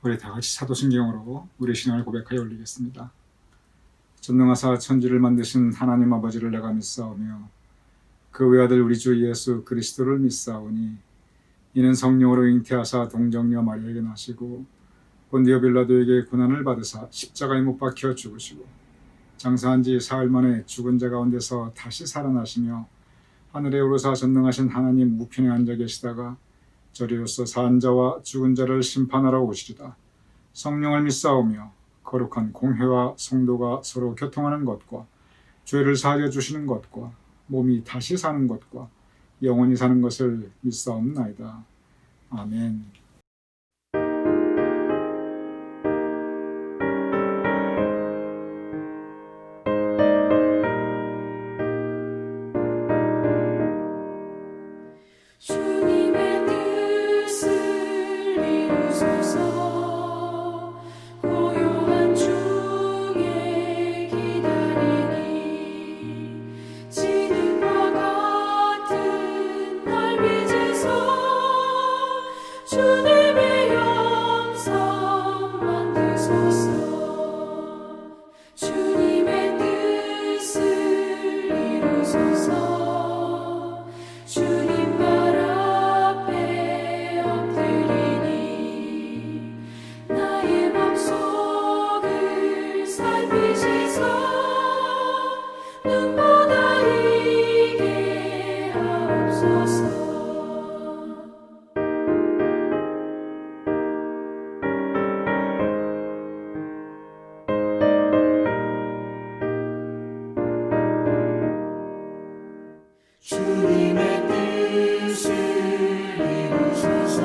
우리 다 같이 사도신경으로 우리 신앙을 고백하여 올리겠습니다. 전능하사 천지를 만드신 하나님 아버지를 내가 믿사오며 그 외아들 우리 주 예수 그리스도를 믿사오니 이는 성령으로 잉태하사 동정녀 마리아에게 나시고 본디오 빌라도에게 고난을 받으사 십자가에 못 박혀 죽으시고 장사한 지 사흘 만에 죽은 자 가운데서 다시 살아나시며 하늘에 오르사 전능하신 하나님 우편에 앉아 계시다가 저리로서 산 자와 죽은 자를 심판하러 오시리다. 성령을 믿사오며 거룩한 공회와 성도가 서로 교통하는 것과 죄를 사하여 주시는 것과 몸이 다시 사는 것과 영원히 사는 것을 믿사옵나이다. 아멘. 주님의 뜻을 이루소서. 고요한 중에 기다리니 지능과 같은 날 빚으소. 주님의 영성 만드소서. 주님의 뜻을 이루소서. 주님 발 앞에 엎드리니 나의 맘속을 살피시사 눈보다 이게 하옵소서. 주님의 뜻을 이루소서.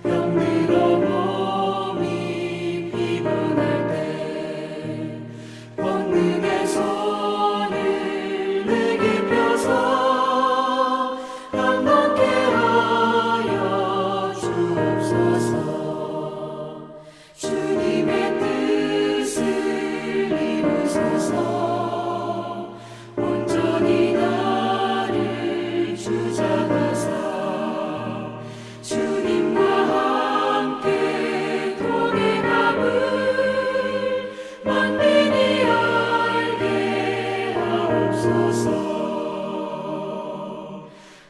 병들어 몸이 피곤할 때 권능의 손을 내게 펴서 강건케 하여 주옵소서. 주님의 뜻을 이루소서. 온전히 나를 주장하사 주님과 함께 동행함을 만민이 알게 하옵소서.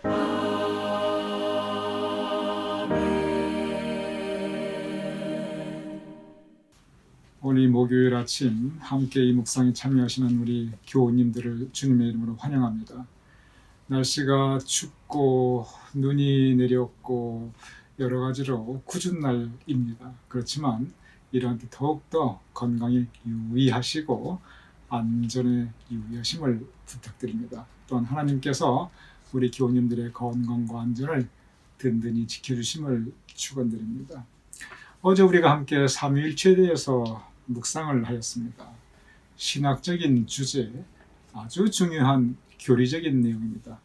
아멘. 오늘 목요일 아침 함께 이 묵상에 참여하시는 우리 교우님들을 주님의 이름으로 환영합니다. 날씨가 춥고 눈이 내렸고 여러 가지로 궂은 날입니다. 그렇지만 이러한 때 더욱더 건강에 유의하시고 안전에 유의하심을 부탁드립니다. 또한 하나님께서 우리 교우님들의 건강과 안전을 든든히 지켜주심을 축원드립니다. 어제 우리가 함께 삼위일체에 대해서 묵상을 하였습니다. 신학적인 주제, 아주 중요한 교리적인 내용입니다.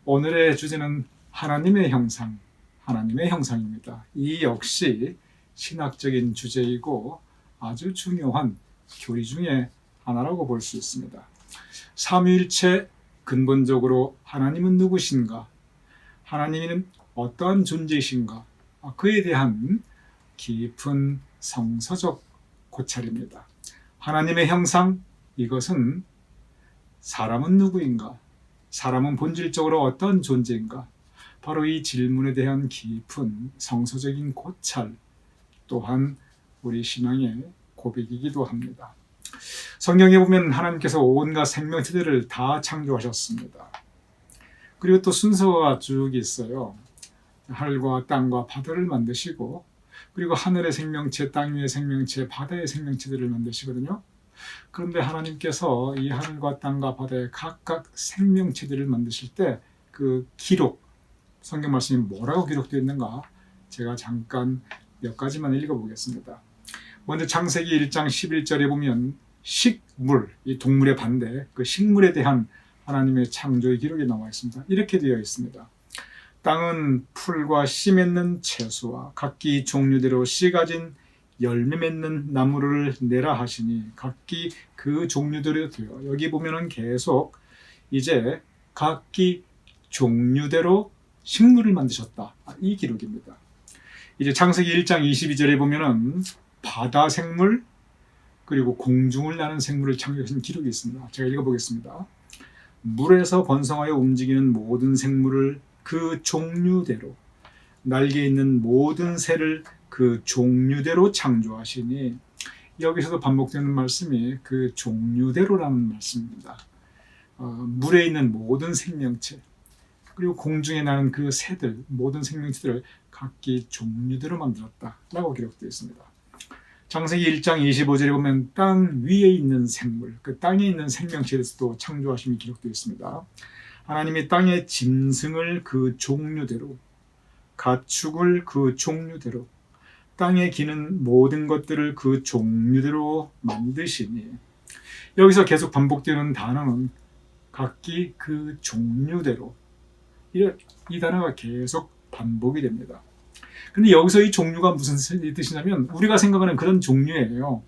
오늘의 주제는 하나님의 형상, 하나님의 형상입니다. 이 역시 신학적인 주제이고 아주 중요한 교리 중에 하나라고 볼 수 있습니다. 삼위일체, 근본적으로 하나님은 누구신가? 하나님은 어떠한 존재이신가? 그에 대한 깊은 성서적 고찰입니다. 하나님의 형상, 이것은 사람은 누구인가? 사람은 본질적으로 어떤 존재인가? 바로 이 질문에 대한 깊은 성서적인 고찰 또한 우리 신앙의 고백이기도 합니다. 성경에 보면 하나님께서 온갖 생명체들을 다 창조하셨습니다. 그리고 또 순서가 쭉 있어요. 하늘과 땅과 바다를 만드시고 그리고 하늘의 생명체, 땅 위의 생명체, 바다의 생명체들을 만드시거든요. 그런데 하나님께서 이 하늘과 땅과 바다의 각각 생명체들을 만드실 때 그 기록, 성경 말씀이 뭐라고 기록되어 있는가? 제가 잠깐 몇 가지만 읽어보겠습니다. 먼저 창세기 1장 11절에 보면 식물, 이 동물의 반대, 그 식물에 대한 하나님의 창조의 기록이 나와 있습니다. 이렇게 되어 있습니다. 땅은 풀과 씨 맺는 채소와 각기 종류대로 씨 가진 열매 맺는 나무를 내라 하시니 각기 그 종류대로 되어, 여기 보면은 계속 이제 각기 종류대로 식물을 만드셨다. 이 기록입니다. 이제 창세기 1장 22절에 보면은 바다 생물 그리고 공중을 나는 생물을 창조하신 기록이 있습니다. 제가 읽어보겠습니다. 물에서 번성하여 움직이는 모든 생물을 그 종류대로, 날개 있는 모든 새를 그 종류대로 창조하시니, 여기서도 반복되는 말씀이 그 종류대로라는 말씀입니다. 물에 있는 모든 생명체 그리고 공중에 나는 그 새들, 모든 생명체들을 각기 종류대로 만들었다라고 기록되어 있습니다. 창세기 1장 25절에 보면 땅 위에 있는 생물, 그 땅에 있는 생명체에서도 창조하심이 기록되어 있습니다. 하나님이 땅의 짐승을 그 종류대로, 가축을 그 종류대로, 땅에 기는 모든 것들을 그 종류대로 만드시니, 여기서 계속 반복되는 단어는 각기 그 종류대로, 이 단어가 계속 반복이 됩니다. 근데 여기서 이 종류가 무슨 뜻이냐면 우리가 생각하는 그런 종류예요.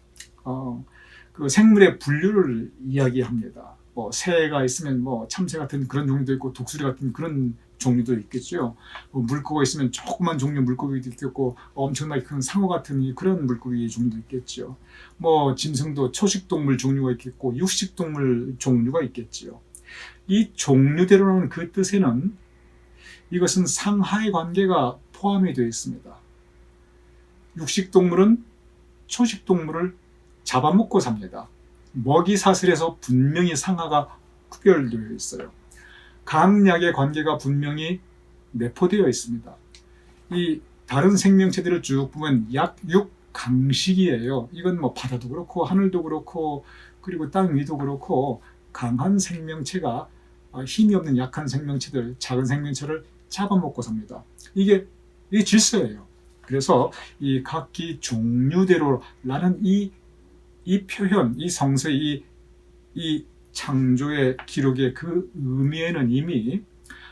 그 생물의 분류를 이야기합니다. 뭐 새가 있으면 뭐 참새 같은 그런 종류도 있고 독수리 같은 그런 종류도 있겠죠. 뭐 물고기가 있으면 조그만 종류 물고기도 있겠고 엄청나게 큰 상어 같은 그런 물고기 종류도 있겠죠. 뭐 짐승도 초식동물 종류가 있겠고 육식동물 종류가 있겠죠. 이 종류대로라는 그 뜻에는 이것은 상하의 관계가 포함이 되어 있습니다. 육식동물은 초식동물을 잡아먹고 삽니다. 먹이 사슬에서 분명히 상하가 구별되어 있어요. 강약의 관계가 분명히 내포되어 있습니다. 이 다른 생명체들을 쭉 보면 약 6강식이에요. 이건 뭐 바다도 그렇고 하늘도 그렇고 그리고 땅 위도 그렇고 강한 생명체가 힘이 없는 약한 생명체들, 작은 생명체를 잡아먹고 삽니다. 이게 질서예요. 그래서 이 각기 종류대로라는 이 표현, 이 성서의 이 창조의 기록의 그 의미에는 이미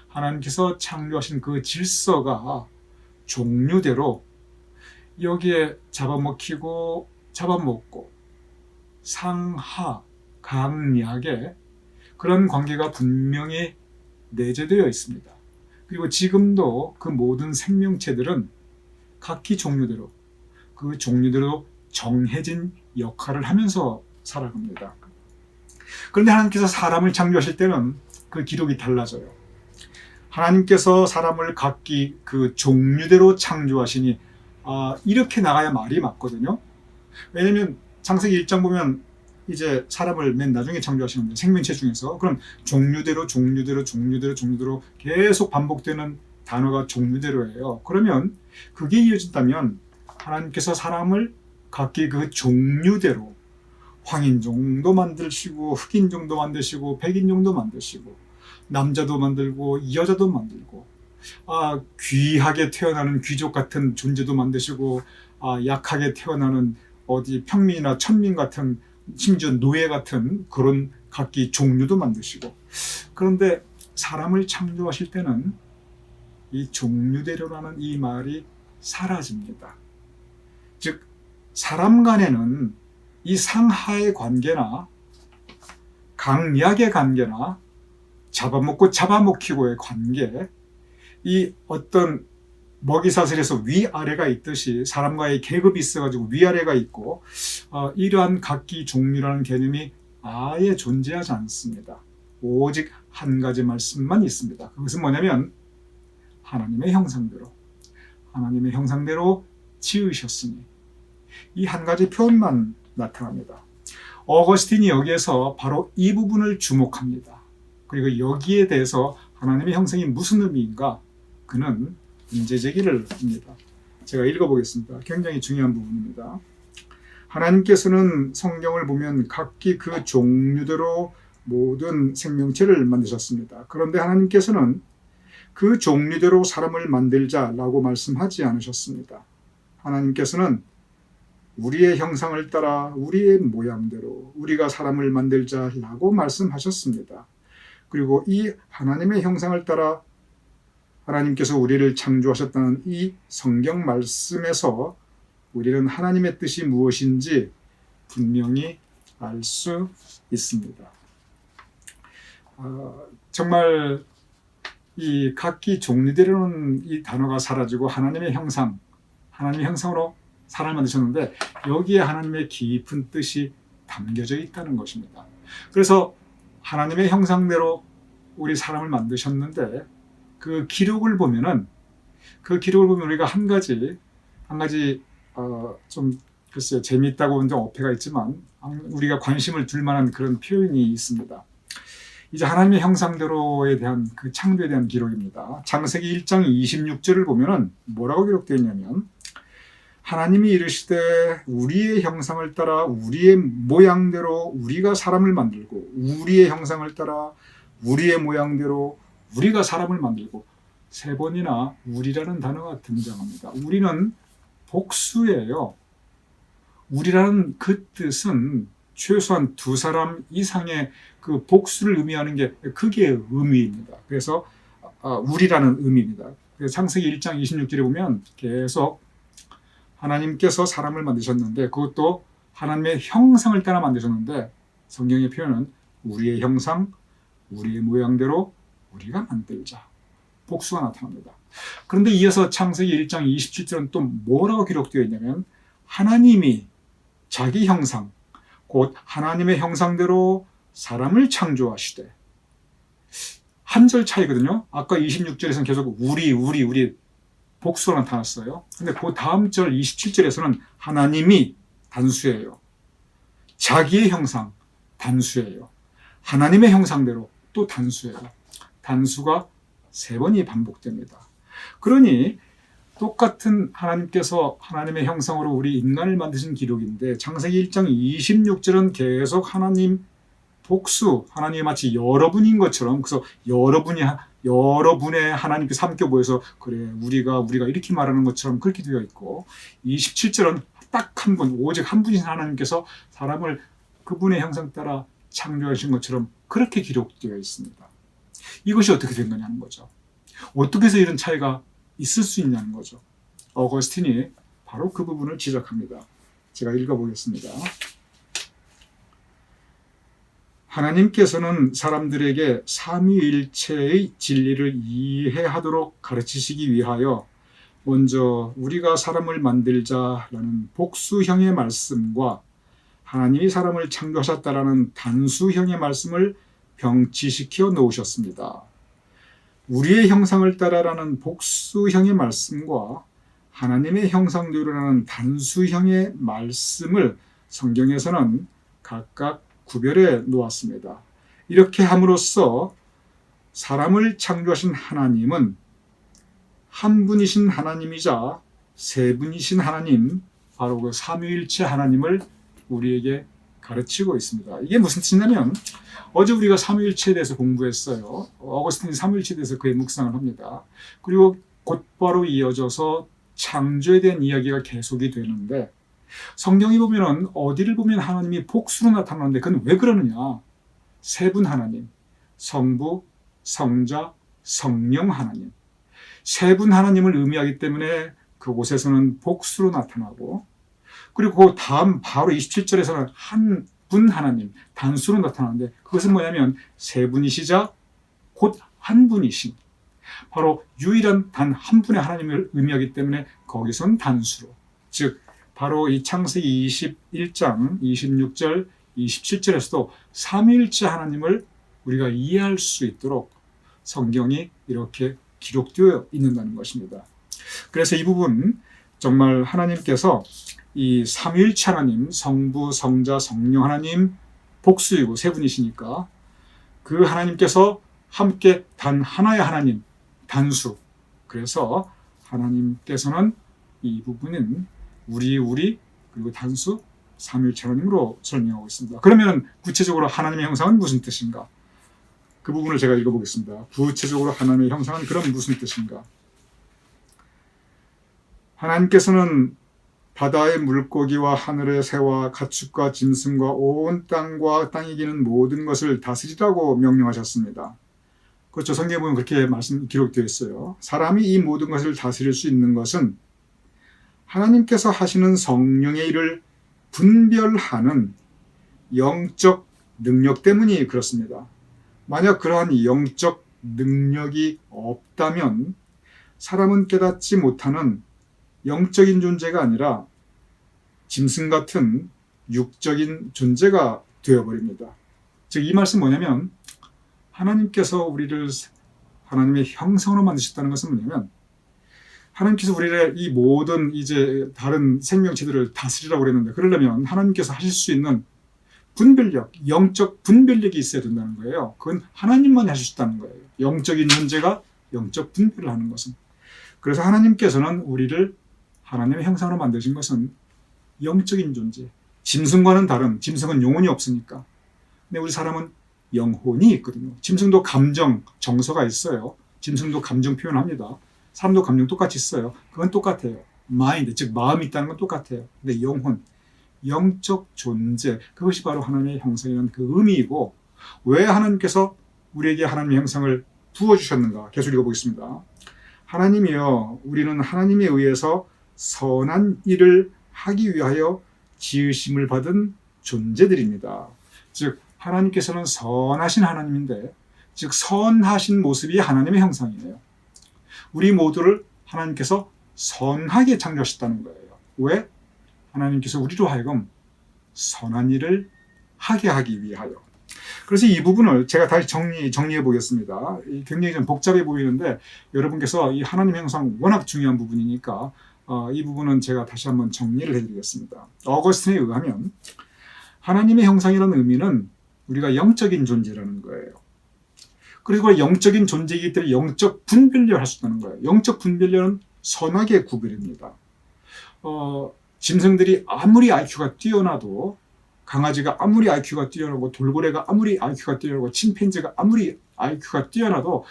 하나님께서 창조하신 그 질서가 종류대로 여기에 잡아먹히고 잡아먹고 상하, 강약의 그런 관계가 분명히 내재되어 있습니다. 그리고 지금도 그 모든 생명체들은 각기 종류대로 그 종류대로 정해진 역할을 하면서 살아갑니다. 그런데 하나님께서 사람을 창조하실 때는 그 기록이 달라져요. 하나님께서 사람을 각기 그 종류대로 창조하시니 이렇게 나가야 말이 맞거든요. 왜냐하면 창세기 1장 보면 이제 사람을 맨 나중에 창조하시는데 생명체 중에서 그럼 종류대로 계속 반복되는 단어가 종류대로예요. 그러면 그게 이어진다면 하나님께서 사람을 각기 그 종류대로 황인종도 만드시고 흑인종도 만드시고 백인종도 만드시고 남자도 만들고 여자도 만들고 귀하게 태어나는 귀족 같은 존재도 만드시고 약하게 태어나는 어디 평민이나 천민 같은 심지어 노예 같은 그런 각기 종류도 만드시고 그런데 사람을 창조하실 때는 이 종류대로라는 이 말이 사라집니다. 즉 사람 간에는 이 상하의 관계나 강약의 관계나 잡아먹고 잡아먹히고의 관계 이 어떤 먹이사슬에서 위아래가 있듯이 사람과의 계급이 있어가지고 위아래가 있고 이러한 각기 종류라는 개념이 아예 존재하지 않습니다. 오직 한 가지 말씀만 있습니다. 그것은 뭐냐면 하나님의 형상대로 지으셨으니 이 한 가지 표현만 나타납니다. 어거스틴이 여기에서 바로 이 부분을 주목합니다. 그리고 여기에 대해서 하나님의 형상이 무슨 의미인가 그는 문제 제기를 합니다. 제가 읽어보겠습니다. 굉장히 중요한 부분입니다. 하나님께서는 성경을 보면 각기 그 종류대로 모든 생명체를 만드셨습니다. 그런데 하나님께서는 그 종류대로 사람을 만들자라고 말씀하지 않으셨습니다. 하나님께서는 우리의 형상을 따라 우리의 모양대로 우리가 사람을 만들자라고 말씀하셨습니다. 그리고 이 하나님의 형상을 따라 하나님께서 우리를 창조하셨다는 이 성경 말씀에서 우리는 하나님의 뜻이 무엇인지 분명히 알 수 있습니다. 정말 이 각기 종류대로는 이 단어가 사라지고 하나님의 형상, 하나님의 형상으로 사람을 만드셨는데 여기에 하나님의 깊은 뜻이 담겨져 있다는 것입니다. 그래서 하나님의 형상대로 우리 사람을 만드셨는데 그 기록을 보면 우리가 한 가지 좀 글쎄요, 재미있다고 좀 어폐가 있지만 우리가 관심을 둘 만한 그런 표현이 있습니다. 이제 하나님의 형상대로에 대한 그 창조에 대한 기록입니다. 창세기 1장 26절을 보면은 뭐라고 기록되어 있냐면 하나님이 이르시되 우리의 형상을 따라 우리의 모양대로 우리가 사람을 만들고 우리의 형상을 따라 우리의 모양대로 우리가 사람을 만들고 3번이나 우리라는 단어가 등장합니다. 우리는 복수예요. 우리라는 그 뜻은 최소한 2사람 이상의 그 복수를 의미하는 게 그게 의미입니다. 그래서 우리라는 의미입니다. 그래서 창세기 1장 26절에 보면 계속 하나님께서 사람을 만드셨는데 그것도 하나님의 형상을 따라 만드셨는데 성경의 표현은 우리의 형상, 우리의 모양대로 우리가 만들자. 복수가 나타납니다. 그런데 이어서 창세기 1장 27절은 또 뭐라고 기록되어 있냐면 하나님이 자기 형상, 곧 하나님의 형상대로 사람을 창조하시되 한 절 차이거든요. 아까 26절에서는 계속 우리 복수가 나타났어요. 근데 그 다음 절 27절에서는 하나님이 단수예요. 자기의 형상 단수예요. 하나님의 형상대로 또 단수예요. 단수가 3번이 반복됩니다. 그러니 똑같은 하나님께서 하나님의 형상으로 우리 인간을 만드신 기록인데 창세기 1장 26절은 계속 하나님 복수, 하나님이 마치 여러분인 것처럼 그래서 여러분의 하나님께서 함께 모여서 그래 우리가 이렇게 말하는 것처럼 그렇게 되어 있고 27절은 딱 한 분, 오직 한 분이신 하나님께서 사람을 그분의 형상 따라 창조하신 것처럼 그렇게 기록되어 있습니다. 이것이 어떻게 된 거냐는 거죠. 어떻게 해서 이런 차이가 있을 수 있냐는 거죠. 어거스틴이 바로 그 부분을 지적합니다. 제가 읽어보겠습니다. 하나님께서는 사람들에게 삼위일체의 진리를 이해하도록 가르치시기 위하여 먼저 우리가 사람을 만들자라는 복수형의 말씀과 하나님이 사람을 창조하셨다라는 단수형의 말씀을 병치시켜 놓으셨습니다. 우리의 형상을 따라라는 복수형의 말씀과 하나님의 형상대로라는 단수형의 말씀을 성경에서는 각각 구별해 놓았습니다. 이렇게 함으로써 사람을 창조하신 하나님은 한 분이신 하나님이자 3분이신 하나님, 바로 그 삼위일체 하나님을 우리에게 가르치고 있습니다. 이게 무슨 뜻이냐면 어제 우리가 삼위일체에 대해서 공부했어요. 어거스틴이 삼위일체에 대해서 그의 묵상을 합니다. 그리고 곧바로 이어져서 창조에 대한 이야기가 계속이 되는데 성경이 보면은 어디를 보면 하나님이 복수로 나타나는데 그건 왜 그러느냐? 3분 하나님, 성부, 성자, 성령 하나님. 3분 하나님을 의미하기 때문에 그곳에서는 복수로 나타나고 그리고 그 다음 바로 27절에서는 한 분 하나님, 단수로 나타나는데 그것은 뭐냐면 3분이시자 곧 한 분이신 바로 유일한 단 한 분의 하나님을 의미하기 때문에 거기선 단수로 즉 바로 이 창세기 21장 26절 27절에서도 삼위일체 하나님을 우리가 이해할 수 있도록 성경이 이렇게 기록되어 있는다는 것입니다. 그래서 이 부분 정말 하나님께서 이 삼위일체 하나님, 성부, 성자, 성령 하나님 복수이고 3분이시니까 그 하나님께서 함께 단 하나의 하나님, 단수. 그래서 하나님께서는 이 부분은 우리 그리고 단수 삼위일체 하나님으로 설명하고 있습니다. 그러면 구체적으로 하나님의 형상은 무슨 뜻인가? 그 부분을 제가 읽어보겠습니다. 구체적으로 하나님의 형상은 그럼 무슨 뜻인가? 하나님께서는 바다의 물고기와 하늘의 새와 가축과 짐승과 온 땅과 땅에 기는 모든 것을 다스리라고 명령하셨습니다. 그렇죠. 성경에 보면 그렇게 기록되어 있어요. 사람이 이 모든 것을 다스릴 수 있는 것은 하나님께서 하시는 성령의 일을 분별하는 영적 능력 때문이 그렇습니다. 만약 그러한 영적 능력이 없다면 사람은 깨닫지 못하는 영적인 존재가 아니라 짐승 같은 육적인 존재가 되어버립니다. 즉 이 말씀 뭐냐면 하나님께서 우리를 하나님의 형상으로 만드셨다는 것은 뭐냐면 하나님께서 우리를 이 모든 이제 다른 생명체들을 다스리라고 그랬는데 그러려면 하나님께서 하실 수 있는 분별력, 영적 분별력이 있어야 된다는 거예요. 그건 하나님만이 하실 수 있다는 거예요. 영적인 존재가 영적 분별을 하는 것은. 그래서 하나님께서는 우리를 하나님의 형상으로 만드신 것은 영적인 존재. 짐승과는 다른, 짐승은 영혼이 없으니까. 근데 우리 사람은 영혼이 있거든요. 짐승도 감정, 정서가 있어요. 짐승도 감정 표현합니다. 사람도 감정 똑같이 있어요. 그건 똑같아요. 마인드, 즉 마음이 있다는 건 똑같아요. 근데 영혼, 영적 존재, 그것이 바로 하나님의 형상이라는 그 의미이고 왜 하나님께서 우리에게 하나님의 형상을 부어주셨는가? 계속 읽어보겠습니다. 하나님이여 우리는 하나님에 의해서 선한 일을 하기 위하여 지으심을 받은 존재들입니다. 즉 하나님께서는 선하신 하나님인데 즉 선하신 모습이 하나님의 형상이에요. 우리 모두를 하나님께서 선하게 창조하셨다는 거예요. 왜? 하나님께서 우리로 하여금 선한 일을 하기 위하여. 그래서 이 부분을 제가 다시 정리해 보겠습니다. 굉장히 좀 복잡해 보이는데 여러분께서 이 하나님 형상 워낙 중요한 부분이니까 이 부분은 제가 다시 한번 정리를 해드리겠습니다. 어거스틴에 의하면 하나님의 형상이라는 의미는 우리가 영적인 존재라는 거예요. 그리고 영적인 존재이기 때문에 영적 분별력을 할 수 있다는 거예요. 영적 분별력은 선하게 구별합니다. 짐승들이 아무리 IQ가 뛰어나도 강아지가 아무리 IQ가 뛰어나고 돌고래가 아무리 IQ가 뛰어나고 침팬지가 아무리 IQ가 뛰어나도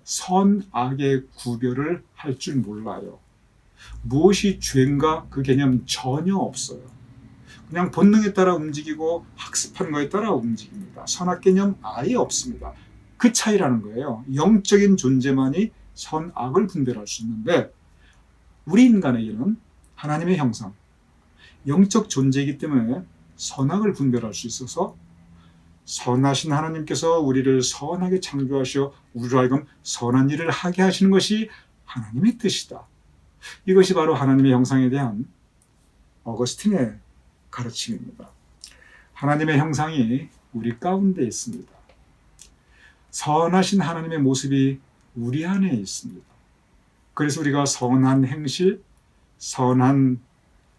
선악의 구별을 할 줄 몰라요. 무엇이 죄인가 그 개념 전혀 없어요. 그냥 본능에 따라 움직이고 학습하는 거에 따라 움직입니다. 선악 개념 아예 없습니다. 그 차이라는 거예요. 영적인 존재만이 선악을 분별할 수 있는데 우리 인간에게는 하나님의 형상, 영적 존재이기 때문에 선악을 분별할 수 있어서 선하신 하나님께서 우리를 선하게 창조하시어 우리로 하여금 선한 일을 하게 하시는 것이 하나님의 뜻이다. 이것이 바로 하나님의 형상에 대한 어거스틴의 가르침입니다. 하나님의 형상이 우리 가운데 있습니다. 선하신 하나님의 모습이 우리 안에 있습니다. 그래서 우리가 선한 행실, 선한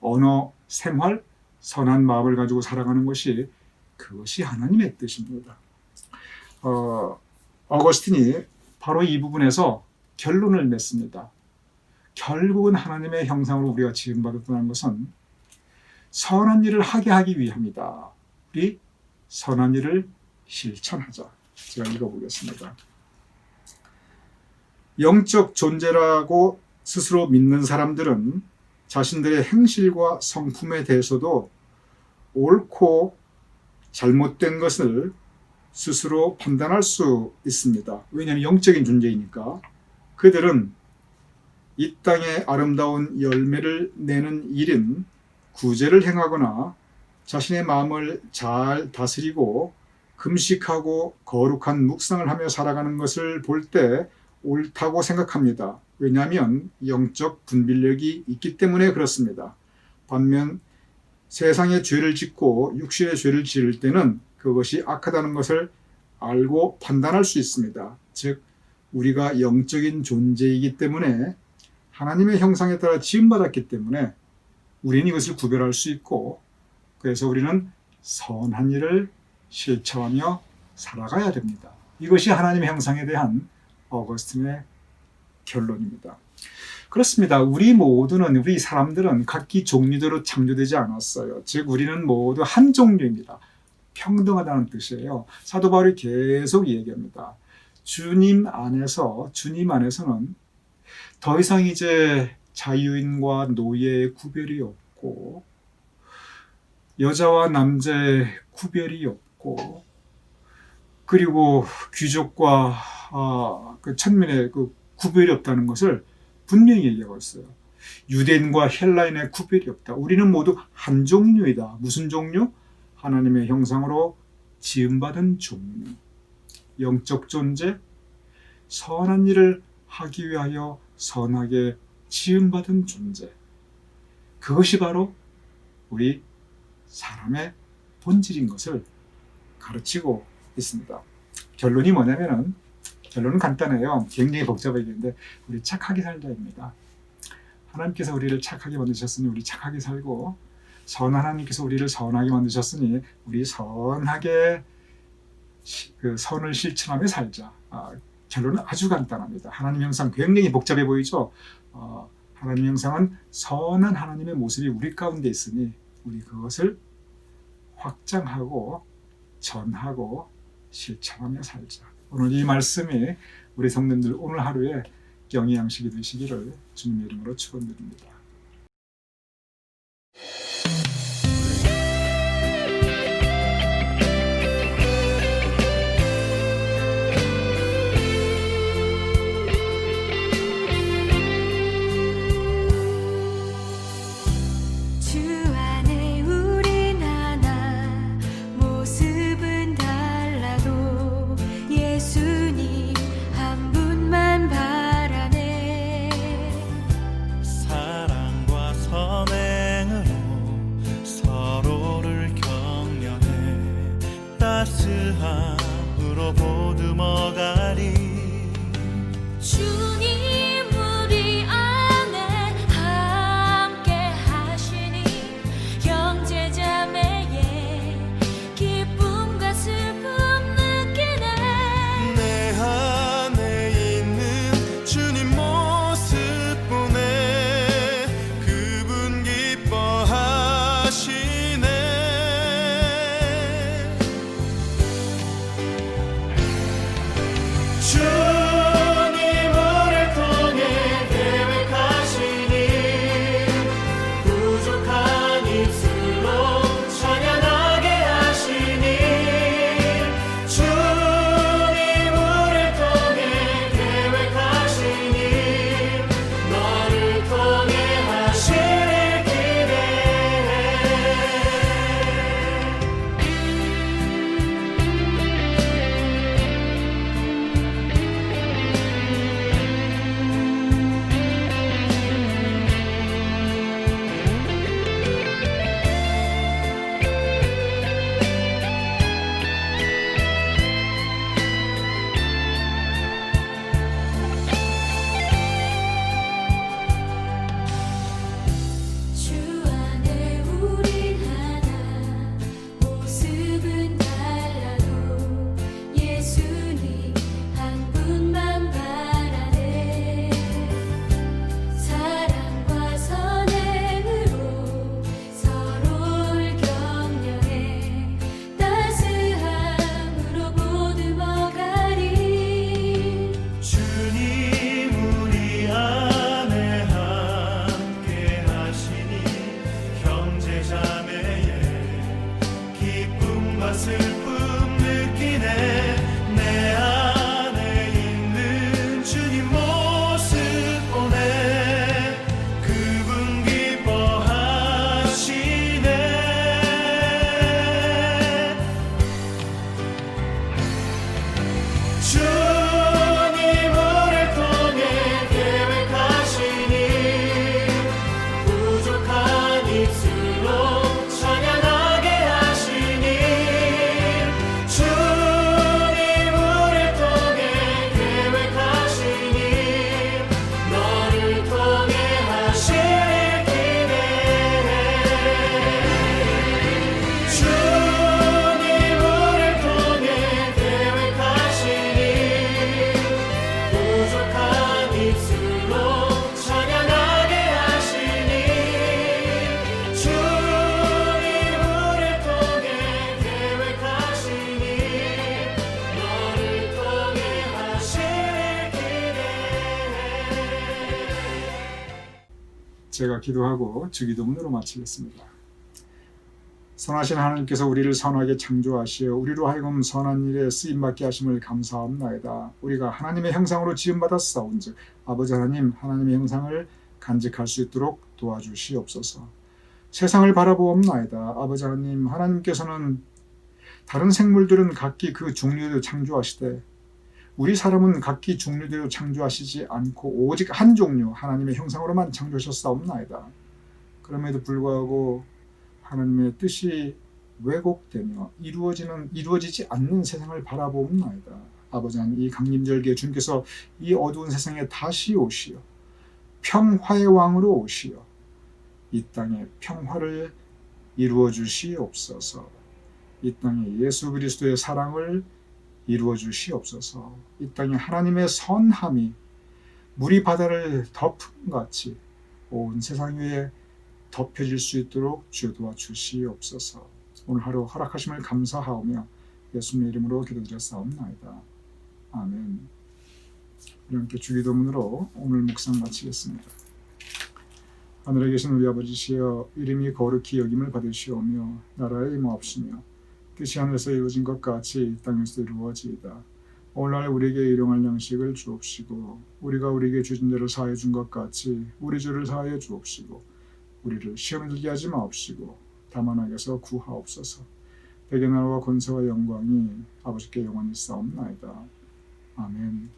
언어, 생활, 선한 마음을 가지고 살아가는 것이 그것이 하나님의 뜻입니다. 어거스틴이 바로 이 부분에서 결론을 냈습니다. 결국은 하나님의 형상으로 우리가 지음받았다는 것은 선한 일을 하기 위함이다. 우리 선한 일을 실천하자. 제가 읽어보겠습니다. 영적 존재라고 스스로 믿는 사람들은 자신들의 행실과 성품에 대해서도 옳고 잘못된 것을 스스로 판단할 수 있습니다. 왜냐하면 영적인 존재이니까. 그들은 이 땅에 아름다운 열매를 내는 일인 구제를 행하거나 자신의 마음을 잘 다스리고 금식하고 거룩한 묵상을 하며 살아가는 것을 볼 때 옳다고 생각합니다. 왜냐하면 영적 분별력이 있기 때문에 그렇습니다. 반면 세상의 죄를 짓고 육신의 죄를 지을 때는 그것이 악하다는 것을 알고 판단할 수 있습니다. 즉 우리가 영적인 존재이기 때문에 하나님의 형상에 따라 지음받았기 때문에 우리는 이것을 구별할 수 있고 그래서 우리는 선한 일을 실천하며 살아가야 됩니다. 이것이 하나님의 형상에 대한 어거스틴의 결론입니다. 그렇습니다. 우리 모두는 우리 사람들은 각기 종류대로 창조되지 않았어요. 즉 우리는 모두 한 종류입니다. 평등하다는 뜻이에요. 사도 바울이 계속 얘기합니다. 주님 안에서는 더 이상 이제 자유인과 노예의 구별이 없고 여자와 남자의 구별이 없고 그리고 귀족과 그 천민의 그 구별이 없다는 것을 분명히 얘기하고 있어요. 유대인과 헬라인의 구별이 없다. 우리는 모두 한 종류이다. 무슨 종류? 하나님의 형상으로 지음받은 종류. 영적 존재, 선한 일을 하기 위하여 선하게 지음받은 존재, 그것이 바로 우리 사람의 본질인 것을 가르치고 있습니다. 결론이 뭐냐면은, 결론은 간단해요. 굉장히 복잡하겠는데 우리 착하게 살자입니다. 하나님께서 우리를 착하게 만드셨으니 우리 착하게 살고, 선한 하나님께서 우리를 선하게 만드셨으니 우리 선하게 그 선을 실천하며 살자. 결론은 아주 간단합니다. 하나님 형상 굉장히 복잡해 보이죠? 하나님 형상은 선한 하나님의 모습이 우리 가운데 있으니 우리 그것을 확장하고 전하고 실천하며 살자. 오늘 이 말씀이 우리 성도님들 오늘 하루에 영양식이 되시기를 주님의 이름으로 축원드립니다. 주 안에 우린 하나 모습은 달라도 예수님 한 분만 바라네 사랑과 선행으로 서로를 격려해 따스함으로 보듬어가리. 주님 우리 안에 함께 하시니 형제자매의 기쁨과 슬픔 느끼네 내 안에 있는 주님 모습 보내 그분 기뻐하시네. 주님을 통해 계획하시니 부족한 입술로 찬양하게 하시니 주님을 통해 계획하시니 너를 통해 하실 기대해. 주 안에 우린 하나 모습은 달라도 예수님 한 분만 바라네 사랑과 선행으로 서로를 격려해 따스함으로 보듬어가리 주님 우리 안에 함께 하시니 형제자매의 기쁨과 슬픔 느끼네. 내 안에 있는 주님 모습 보내 그분 기뻐하시네. 주님을 통해 계획하시니 부족한 입술로 찬양하게 하시니 주님을 통해 계획하시니 너를 통해 하실 기대해. 주님을 통해 계획하시니 부족한 입술로 찬양하게 하시니 주님을 통해 계획하시니 너를 통해 하실 기대해. 제가 기도하고 주기도문으로 마치겠습니다. 선하신 하나님께서 우리를 선하게 창조하시어 우리로 하여금 선한 일에 쓰임받게 하심을 감사합나이다. 우리가 하나님의 형상으로 지음받았사온즉 아버지 하나님, 하나님의 형상을 간직할 수 있도록 도와주시옵소서. 세상을 바라보옵나이다. 아버지 하나님, 하나님께서는 다른 생물들은 각기 그 종류를 창조하시되 우리 사람은 각기 종류대로 창조하시지 않고 오직 한 종류 하나님의 형상으로만 창조하셨사옵나이다. 그럼에도 불구하고 하나님의 뜻이 왜곡되며 이루어지지 않는 세상을 바라보옵나이다. 아버지 하나님, 이 강림절기에 주님께서 이 어두운 세상에 다시 오시어 평화의 왕으로 오시어 이 땅에 평화를 이루어 주시옵소서. 이 땅에 예수 그리스도의 사랑을 이루어 주시옵소서. 이 땅에 하나님의 선함이 물이 바다를 덮은 같이 온 세상 위에 덮여질 수 있도록 주여 도와주시옵소서. 오늘 하루 허락하심을 감사하오며 예수님의 이름으로 기도드렸사옵나이다. 아멘. 우리 함께 주기도문으로 오늘 묵상 마치겠습니다. 하늘에 계신 우리 아버지시여, 이름이 거룩히 여김을 받으시오며 나라의 임하옵시며 뜻이 하늘에서 이루어진 것 같이 이 땅에서 이루어지이다. 오늘날 우리에게 일용할 양식을 주옵시고 우리가 우리에게 주신 대로 사하여 준 것 같이 우리 죄를 사하여 주옵시고 우리를 시험에 들게 하지 마옵시고 다만 악에서 구하옵소서. 대개 나라와 권세와 영광이 아버지께 영원히 있사옵나이다. 아멘.